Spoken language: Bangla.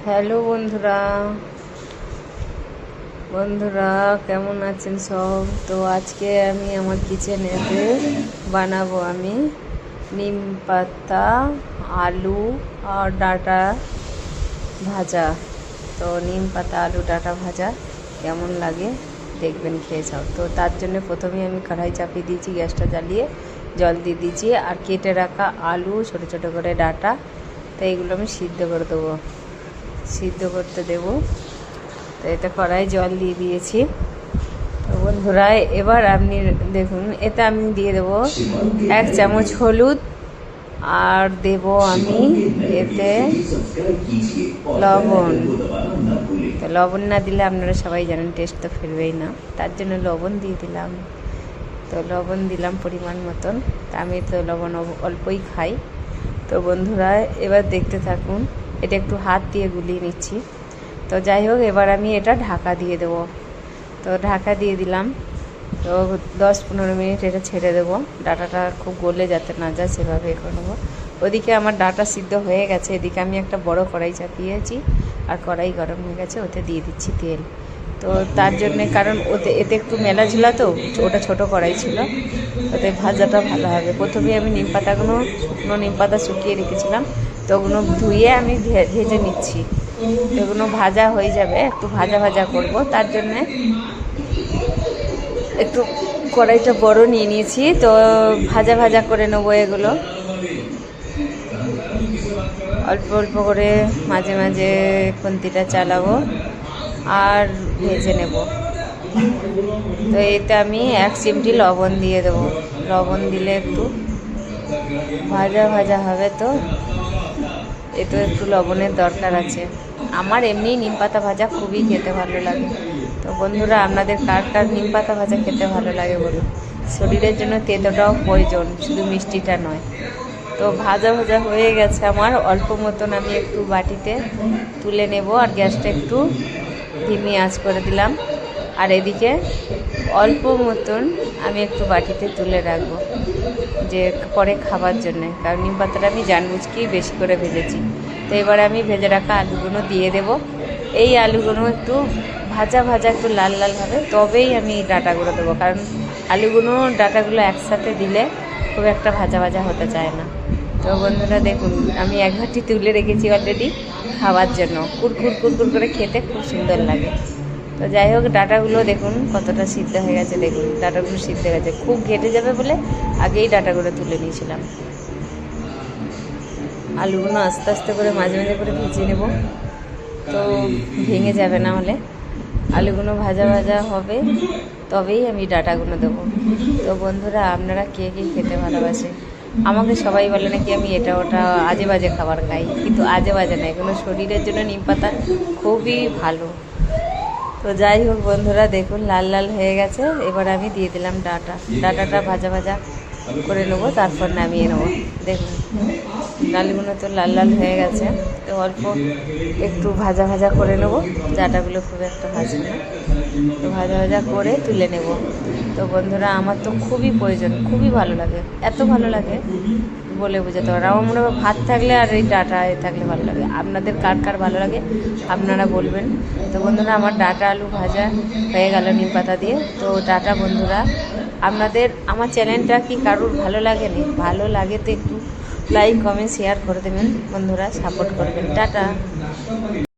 হ্যালো বন্ধুরা, কেমন আছেন সব? তো আজকে আমি আমার কিচেনেতে বানাবো আমি নিম পাতা, আলু আর ডাঁটা ভাজা। তো নিম পাতা আলু ডাঁটা ভাজা কেমন লাগে দেখবেন, খেয়ে যাও। তো তার জন্য প্রথমে আমি কড়াই চাপিয়ে দিয়েছি, গ্যাসটা জ্বালিয়ে জল দিয়ে দিয়েছি, আর কেটে রাখা আলু ছোটো ছোটো করে ডাঁটা, তো এইগুলো আমি সিদ্ধ করতে দেবো। তো এটা কড়াই জল দিয়ে দিয়েছি। তো বন্ধুরা, এবার আপনি দেখুন, এতে আমি দিয়ে দেবো 1 চামচ হলুদ, আর দেব আমি এতে লবণ। তো লবণ না দিলে আপনারা সবাই জানেন টেস্ট তো ফিরবেই না, তার জন্য লবণ দিয়ে দিলাম। তো লবণ দিলাম পরিমাণ মতন, আমি তো লবণ অল্পই খাই। তো বন্ধুরা, এবার দেখতে থাকুন, এটা একটু হাত দিয়ে গুলিয়ে নিচ্ছি। তো যাই হোক, এবার আমি এটা ঢাকা দিয়ে দেবো। তো ঢাকা দিয়ে দিলাম। তো 10-15 মিনিট এটা ছেড়ে দেবো, ডাঁটাটা খুব গলে যাতে না যায় সেভাবে করে নেবো। ওদিকে আমার ডাঁটা সিদ্ধ হয়ে গেছে, এদিকে আমি একটা বড় কড়াই চাপিয়েছি, আর কড়াই গরম হয়ে গেছে, ওতে দিয়ে দিচ্ছি তেল। তো তার জন্যে, কারণ এতে একটু মেলা ঝুলা, তো ওটা ছোটো কড়াই ছিল, ওতে ভাজাটা ভালো হবে। প্রথমে আমি শুকনো নিম পাতা শুকিয়ে রেখেছিলাম, তো ওগুলো ধুয়ে আমি ভেজে নিচ্ছি। এগুলো ভাজা হয়ে যাবে, একটু ভাজা করব, তার জন্যে একটু কড়াইটা বড় নিয়ে নিয়েছি। তো ভাজা করে নেবো এগুলো, অল্প অল্প করে মাঝে মাঝে খুন্তিটা চালাবো আর ভেজে নেব। তো এতে আমি 1 চিমটি লবণ দিয়ে দেবো। লবণ দিলে একটু ভাজা হবে, তো এতে একটু লবণের দরকার আছে। আমার এমনি নিম পাতা ভাজা খুবই খেতে ভালো লাগে। তো বন্ধুরা, আপনাদের কার নিম পাতা ভাজা খেতে ভালো লাগে বলুন? শরীরের জন্য তেতোটাও প্রয়োজন, শুধু মিষ্টিটা নয়। তো ভাজা হয়ে গেছে আমার, অল্প মতন আমি একটু বাটিতে তুলে নেব, আর গ্যাসটা একটু ধিমি আঁচ করে দিলাম। আর এদিকে অল্প মতন আমি একটু বাটিতে তুলে রাখবো, যে পরে খাবার জন্যে, কারণ নিম পাতাটা আমি জানবুঝকেই বেশি করে ভেজেছি। তো এবারে আমি ভেজে রাখা আলুগুলো দিয়ে দেব। এই আলুগুলো একটু ভাজা একটু লাল হবে, তবেই আমি ডাঁটাগুলো দেবো, কারণ ডাঁটাগুলো একসাথে দিলে খুব একটা ভাজা হতে চায় না। তো বন্ধুরা দেখুন, আমি 1 বাটি তুলে রেখেছি অলরেডি খাওয়ার জন্য, কুরকুর করে খেতে খুব সুন্দর লাগে। তো যাই হোক, ডাঁটাগুলো দেখুন কতটা সিদ্ধ হয়ে গেছে, দেখুন ডাঁটাগুলো সিদ্ধ হয়ে গেছে, খুব ঘেটে যাবে বলে আগেই ডাঁটাগুলো তুলে নিয়েছিলাম। আলুগুলো আস্তে আস্তে করে মাঝে করে ভেজে নেব, তো ভেঙে যাবে না হলে। আলুগুলো ভাজা হবে, তবেই আমি ডাঁটাগুলো দেবো। তো বন্ধুরা, আপনারা কে খেতে ভালোবাসে? আমাকে সবাই বলে নাকি আমি এটা ওটা আজে বাজে খাবার খাই, কিন্তু আজে বাজে না, এগুলো শরীরের জন্য নিম পাতা খুবই ভালো। তো যাই হোক বন্ধুরা, দেখুন লাল হয়ে গেছে। এবার আমি দিয়ে দিলাম ডাঁটাটা ভাজা করে নেবো, তারপর নামিয়ে নেবো। দেখুন ডালগুলো তো লাল হয়ে গেছে, তো অল্প একটু ভাজা করে নেবো, ডাঁটাগুলো খুব একটা ভাজা না, তো ভাজা করে তুলে নেব। তো বন্ধুরা, আমার তো খুবই প্রয়োজন, খুবই ভালো লাগে, এত ভালো লাগে বলে বোঝাতে পারো। আমার মনে হয় ভাত থাকলে আর এই ডাঁটা থাকলে ভালো লাগে। আপনাদের কার ভালো লাগে আপনারা বলবেন। তো বন্ধুরা, আমার ডাঁটা আলু ভাজা হয়ে গেল নিম পাতা দিয়ে। তো ডাঁটা বন্ধুরা, আমার চ্যানেলটা কি কারুর ভালো লাগেনি? ভালো লাগে তো একটু লাইক কমেন্ট শেয়ার করে দেবেন বন্ধুরা, সাপোর্ট করবেন। টাটা।